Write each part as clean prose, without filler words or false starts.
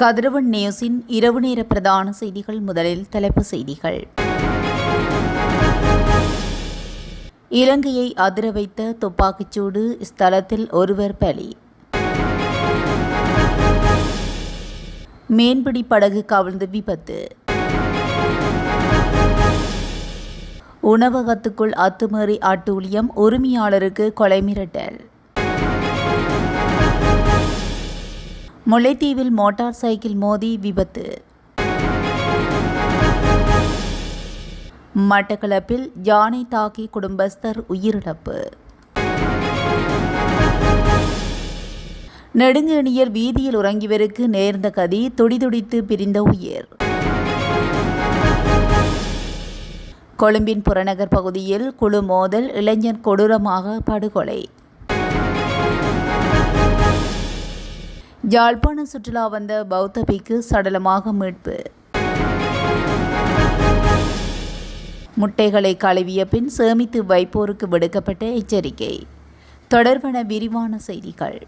கதிரவன் நியூஸின் இரவு நேர பிரதான செய்திகள். முதலில் தலைப்புச் செய்திகள். இலங்கையை அதிர வைத்த துப்பாக்கிச்சூடு, ஸ்தலத்தில் ஒருவர் பலி. மீன்பிடி படகு கவிழ்ந்து விபத்து. உணவகத்துக்குள் அத்துமீறி அட்டூழியம், உரிமையாளருக்கு கொலை மிரட்டல். முல்லைத்தீவில் மோட்டார் சைக்கிள் மோதி விபத்து. மட்டக்களப்பில் யானை தாக்கி குடும்பஸ்தர் உயிரிழப்பு. நெடுங்கேணியில் வீதியில் உறங்கியவருக்கு நேர்ந்த கதி, துடிதுடித்து பிரிந்த உயிர். கொழும்பின் புறநகர் பகுதியில் குழு மோதல், இளைஞர் கொடூரமாக படுகொலை. யாழ்ப்பாணம் சுற்றுலா வந்த பௌத்த பிக்கு சடலமாக மீட்பு. முட்டைகளை கழுவிய பின் சேமித்து வைப்போருக்கு விடுக்கப்பட்ட எச்சரிக்கை. தொடர்பான விரிவான செய்திகள்.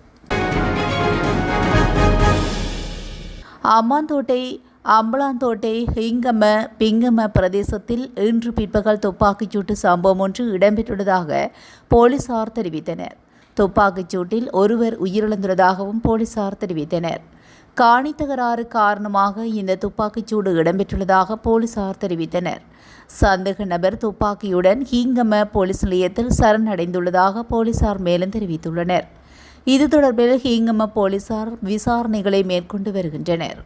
அம்பலாந்தோட்டை ஹிங்கம பிங்கம பிரதேசத்தில் இன்று பிற்பகல் துப்பாக்கிச்சூட்டு சம்பவம் ஒன்று இடம்பெற்றுள்ளதாக போலீசார் தெரிவித்தனர். துப்பாக்கிச் சூட்டில் ஒருவர் உயிரிழந்துள்ளதாகவும் போலீசார் தெரிவித்தனர். காணி தகராறு காரணமாக இந்த துப்பாக்கிச்சூடு இடம்பெற்றுள்ளதாக போலீசார் தெரிவித்தனர். சந்தேக நபர் துப்பாக்கியுடன் ஹீங்கம போலீஸ் நிலையத்தில் சரணடைந்துள்ளதாக போலீசார் மேலும் தெரிவித்துள்ளனர். இது தொடர்பில் ஹீங்கம போலீசார் விசாரணைகளை மேற்கொண்டு வருகின்றனர்.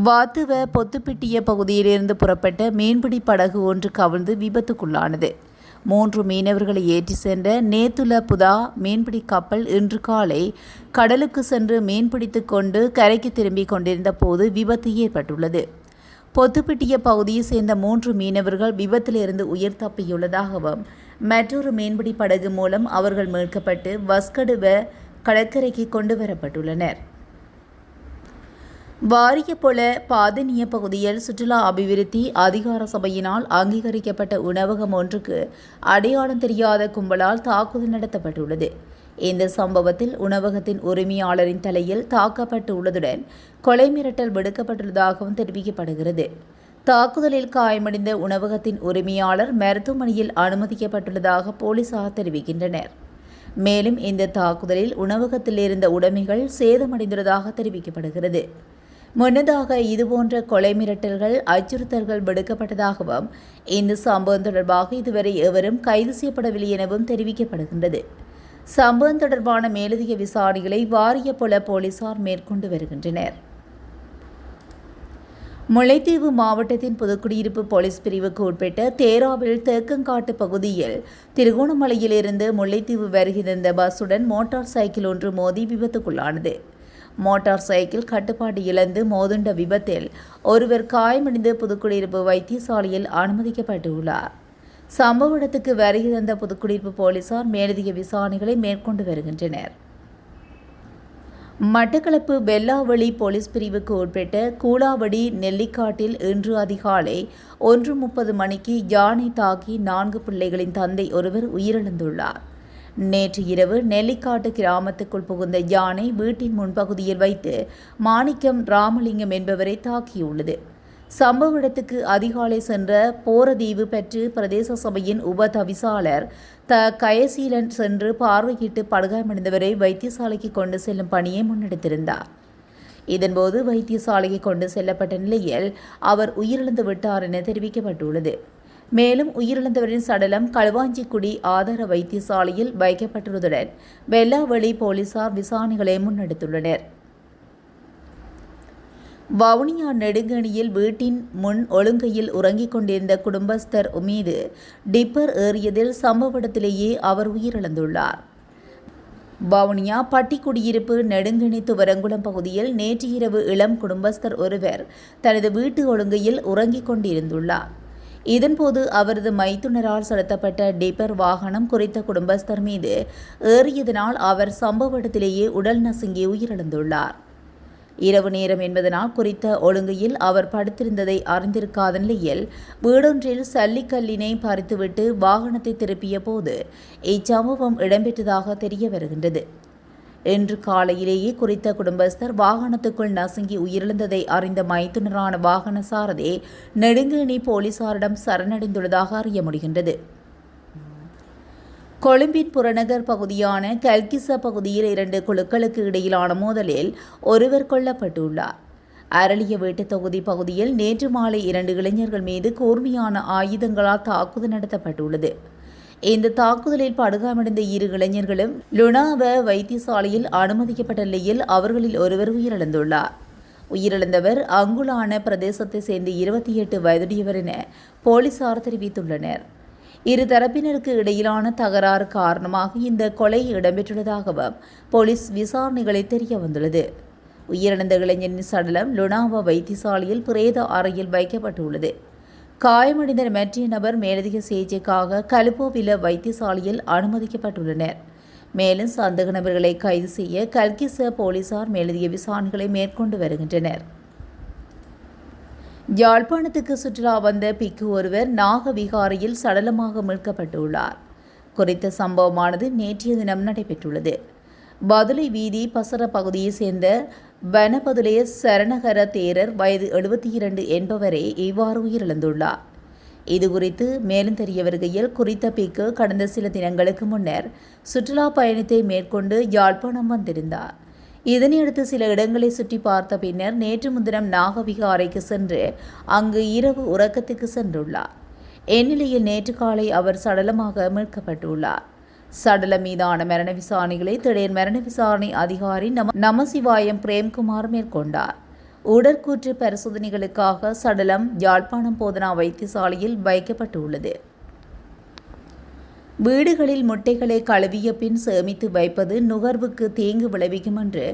வாத்துவ பொத்துப்பிட்டிய பகுதியிலிருந்து புறப்பட்ட மீன்பிடி படகு ஒன்று கவிழ்ந்து விபத்துக்குள்ளானது. 3 மீனவர்களை ஏற்றி சென்ற நேத்துல புதா மீன்பிடி கப்பல் இன்று காலை கடலுக்கு சென்று மீன்பிடித்து கொண்டு கரைக்கு திரும்பிக் கொண்டிருந்த போது விபத்து ஏற்பட்டுள்ளது. பொத்துப்பிட்டிய பகுதியை சேர்ந்த 3 மீனவர்கள் விபத்திலிருந்து உயிர் தப்பியுள்ளதாகவும் மற்றொரு மீன்பிடி படகு மூலம் அவர்கள் மீட்கப்பட்டு வஸ்கடுவ கடற்கரைக்கு கொண்டு வரப்பட்டுள்ளனர். வாரியப்பொல பாதனிய பகுதியில் சுற்றுலா அபிவிருத்தி அதிகார சபையினால் அங்கீகரிக்கப்பட்ட உணவகம் ஒன்றுக்கு அடையாளம் தெரியாத கும்பலால் தாக்குதல் நடத்தப்பட்டுள்ளது. இந்த சம்பவத்தில் உணவகத்தின் உரிமையாளரின் தலையில் தாக்கப்பட்டுள்ளதுடன் கொலை மிரட்டல் விடுக்கப்பட்டுள்ளதாகவும் தெரிவிக்கப்படுகிறது. தாக்குதலில் காயமடைந்த உணவகத்தின் உரிமையாளர் மருத்துவமனையில் அனுமதிக்கப்பட்டுள்ளதாக போலீசார் தெரிவிக்கின்றனர். மேலும் இந்த தாக்குதலில் உணவகத்தில் இருந்த உடைமைகள் சேதமடைந்துள்ளதாக தெரிவிக்கப்படுகிறது. முன்னதாக இதுபோன்ற கொலை மிரட்டல்கள், அச்சுறுத்தல்கள் விடுக்கப்பட்டதாகவும் இந்த சம்பவம் தொடர்பாக இதுவரை எவரும் கைது செய்யப்படவில்லை எனவும் தெரிவிக்கப்படுகின்றது. சம்பவம் தொடர்பான மேலதிக விசாரணைகளை வாரியப்பொல போலீசார் மேற்கொண்டு வருகின்றனர். முல்லைத்தீவு மாவட்டத்தின் புதுக்குடியிருப்பு போலீஸ் பிரிவுக்கு உட்பட்ட தேராவில் தேக்கங்காட்டு பகுதியில் திருகோணமலையிலிருந்து முல்லைத்தீவு வருகின்ற பஸ்ஸுடன் மோட்டார் சைக்கிள் ஒன்று மோதி விபத்துக்குள்ளானது. மோட்டார் சைக்கிள் கட்டுப்பாடு இழந்து மோதுண்ட விபத்தில் ஒருவர் காயமடைந்து புதுக்குடியிருப்பு வைத்தியசாலையில் அனுமதிக்கப்பட்டுள்ளார். சம்பவ இடத்துக்கு வருகை தந்த புதுக்குடியிருப்பு போலீசார் மேலதிக விசாரணைகளை மேற்கொண்டு வருகின்றனர். மட்டக்களப்பு வெல்லாவளி போலீஸ் பிரிவுக்கு உட்பட்ட கூலாவடி நெல்லிக்காட்டில் இன்று அதிகாலை 1:30 மணிக்கு யானை தாக்கி 4 பிள்ளைகளின் தந்தை ஒருவர் உயிரிழந்துள்ளார். நேற்று இரவு நெல்லிக்காட்டு கிராமத்துக்குள் புகுந்த யானை வீட்டின் முன்பகுதியில் வைத்து மாணிக்கம் ராமலிங்கம் என்பவரை தாக்கியுள்ளது. சம்பவ இடத்துக்கு அதிகாலை சென்ற போரதீவு பெற்று பிரதேச சபையின் உப தவிசாளர் கயசீலன் சென்று பார்வையிட்டு படுகாயமடைந்தவரை வைத்தியசாலைக்கு கொண்டு செல்லும் பணியை முன்னெடுத்திருந்தார். இதன்போது வைத்தியசாலைக்கு கொண்டு செல்லப்பட்ட நிலையில் அவர் உயிரிழந்து விட்டார் என தெரிவிக்கப்பட்டுள்ளது. மேலும் உயிரிழந்தவரின் சடலம் களுவாஞ்சிக்குடி ஆதார வைத்தியசாலையில் வைக்கப்பட்டுள்ளதுடன் வெல்லாவளி போலீசார் விசாரணைகளை முன்னெடுத்துள்ளனர். வவுனியா நெடுங்கணியில் வீட்டின் முன் ஒழுங்கையில் உறங்கிக் கொண்டிருந்த குடும்பஸ்தர் மீது டிப்பர் ஏறியதில் சம்பவ இடத்திலேயே அவர் உயிரிழந்துள்ளார். வவுனியா பட்டிக்குடியிருப்பு நெடுங்கணி துவரங்குளம் பகுதியில் நேற்று இரவு இளம் குடும்பஸ்தர் ஒருவர் தனது வீட்டு ஒழுங்கையில் உறங்கிக் கொண்டிருந்துள்ளார். இதன்போது அவரது மைத்துனரால் செலுத்தப்பட்ட டிப்பர் வாகனம் குறித்த குடும்பஸ்தர் மீது ஏறியதனால் அவர் சம்பவ இடத்திலேயே உடல் நசுங்கி உயிரிழந்துள்ளார். இரவு நேரம் என்பதனால் குறித்த ஒழுங்கையில் அவர் படுத்திருந்ததை அறிந்திருக்காத நிலையில் வீடொன்றில் சல்லிக்கல்லினை பறித்துவிட்டு வாகனத்தை திருப்பிய போது இச்சம்பவம் இடம்பெற்றதாக தெரிய வருகின்றது. இன்று காலையிலேயே குறித்த குடும்பஸ்தர் வாகனத்துக்குள் நசுங்கி உயிரிழந்ததை அறிந்த மைத்துனரான வாகன சாரதி நெடுங்கேணி போலீசாரிடம் சரணடைந்துள்ளதாக அறிய முடிகின்றது. கொழும்பின் புறநகர் பகுதியான கல்கிச பகுதியில் 2 குழுக்களுக்கு இடையிலான மோதலில் ஒருவர் கொல்லப்பட்டுள்ளார். அரளிய வீட்டு தொகுதி பகுதியில் நேற்று மாலை 2 இளைஞர்கள் மீது கூர்மையான ஆயுதங்களால் தாக்குதல் நடத்தப்பட்டுள்ளது. இந்த தாக்குதலில் படுகாயமடைந்த 2 இளைஞர்களும் லுனாவ வைத்தியசாலையில் அனுமதிக்கப்பட்ட நிலையில் அவர்களில் ஒருவர் உயிரிழந்துள்ளார். உயிரிழந்தவர் அங்குலான பிரதேசத்தை சேர்ந்த 28 வயதுடையவர் என போலீசார் தெரிவித்துள்ளனர். இரு தரப்பினருக்கு இடையிலான தகராறு காரணமாக இந்த கொலை இடம்பெற்றுள்ளதாகவும் போலீஸ் விசாரணைகளில் தெரிய வந்துள்ளது. உயிரிழந்த இளைஞரின் சடலம் லுனாவா வைத்தியசாலையில் பிரேத அறையில் வைக்கப்பட்டுள்ளது. காயமடைந்த மற்ற நபர் மேலதிக சிகிச்சைக்காக கலுபோவில வைத்தியசாலையில் அனுமதிக்கப்பட்டுள்ளனர். மேலும் சந்தேக நபர்களை கைது செய்ய கல்கிச போலீசார் மேலதிக விசாரணைகளை மேற்கொண்டு வருகின்றனர். யாழ்ப்பாணத்துக்கு சுற்றுலா வந்த பிக்கு ஒருவர் நாகவிகாரையில் சடலமாக மீட்கப்பட்டுள்ளார். குறித்த சம்பவமானது நேற்றைய தினம் நடைபெற்றுள்ளது. பதுளை வீதி பசர பகுதியை சேர்ந்த வனபதுலே சரணகர தேரர் வயது 72 என்பவரே இவ்வாறு உயிரிழந்துள்ளார். இதுகுறித்து மேலும் தெரிய வருகையில் குறித்த பிக்கு கடந்த சில தினங்களுக்கு முன்னர் சுற்றுலா பயணத்தை மேற்கொண்டு யாழ்ப்பாணம் வந்திருந்தார். இதனையடுத்து சில இடங்களை சுற்றி பார்த்த பின்னர் நேற்று முன்தினம் நாகவிகாரைக்கு சென்று அங்கு இரவு உறக்கத்துக்கு சென்றுள்ளார். இந்நிலையில் நேற்று காலை அவர் சடலமாக மீட்கப்பட்டுள்ளார். சடலம் மீதான மரண விசாரணைகளை திடீர் மரண விசாரணை அதிகாரி நமசிவாயம் பிரேம்குமார் மேற்கொண்டார். உடற்கூற்று பரிசோதனைகளுக்காக சடலம் யாழ்ப்பாணம் போதனா வைத்தியசாலையில் வைக்கப்பட்டுள்ளது. வீடுகளில் முட்டைகளை கழுவிய பின் சேமித்து வைப்பது நுகர்வுக்கு தீங்கு விளைவிக்கும் என்று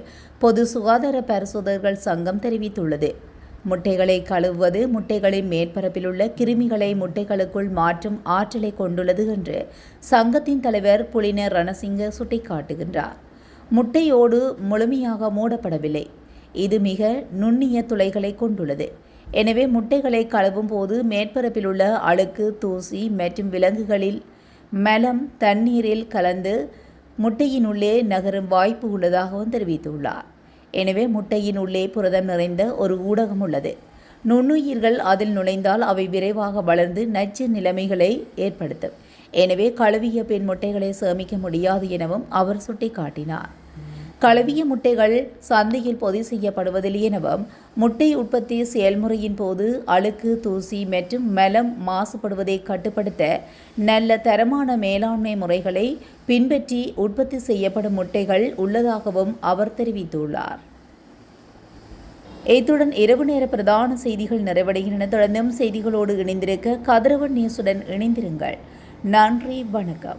பொது சுகாதார பரிசோதகர்கள் சங்கம் தெரிவித்துள்ளது. முட்டைகளை கழுவுவது முட்டைகளின் மேற்பரப்பில் உள்ள கிருமிகளை முட்டைகளுக்குள் மாற்றும் ஆற்றலை கொண்டுள்ளது என்று சங்கத்தின் தலைவர் புலின ரணசிங்க சுட்டிக்காட்டுகின்றார். முட்டையோடு முழுமையாக மூடப்படவில்லை. இது மிக நுண்ணிய துளைகளை கொண்டுள்ளது. எனவே முட்டைகளை கழுவும் போது மேற்பரப்பில் உள்ள அழுக்கு, தூசி மற்றும் விலங்குகளில் மலம் தண்ணீரில் கலந்து முட்டையின் உள்ளே நகரும் வாய்ப்பு உள்ளதாகவும் தெரிவித்துள்ளார். எனவே முட்டையின் உள்ளே புரதம் நிறைந்த ஒரு ஊடகம் உள்ளது. நுண்ணுயிர்கள் அதில் நுழைந்தால் அவை விரைவாக வளர்ந்து நச்சு நிலைமைகளை ஏற்படுத்தும். எனவே கழுவிய பின் முட்டைகளை சேமிக்க முடியாது எனவும் அவர் சுட்டிக்காட்டினார். கழுவிய முட்டைகள் சந்தையில் பொதி செய்யப்படுவதில்லை எனவும் முட்டை உற்பத்தி செயல்முறையின் போது அழுக்கு, தூசி மற்றும் மலம் மாசுபடுவதை கட்டுப்படுத்த நல்ல தரமான மேலாண்மை முறைகளை பின்பற்றி உற்பத்தி செய்யப்படும் முட்டைகள் உள்ளதாகவும் அவர் தெரிவித்துள்ளார். இத்துடன் இரவு நேர பிரதான செய்திகள் நிறைவடைகின்றன. தொடர்ந்தும் செய்திகளோடு இணைந்திருக்க கதிரவன் நியூஸுடன் இணைந்திருங்கள். நன்றி, வணக்கம்.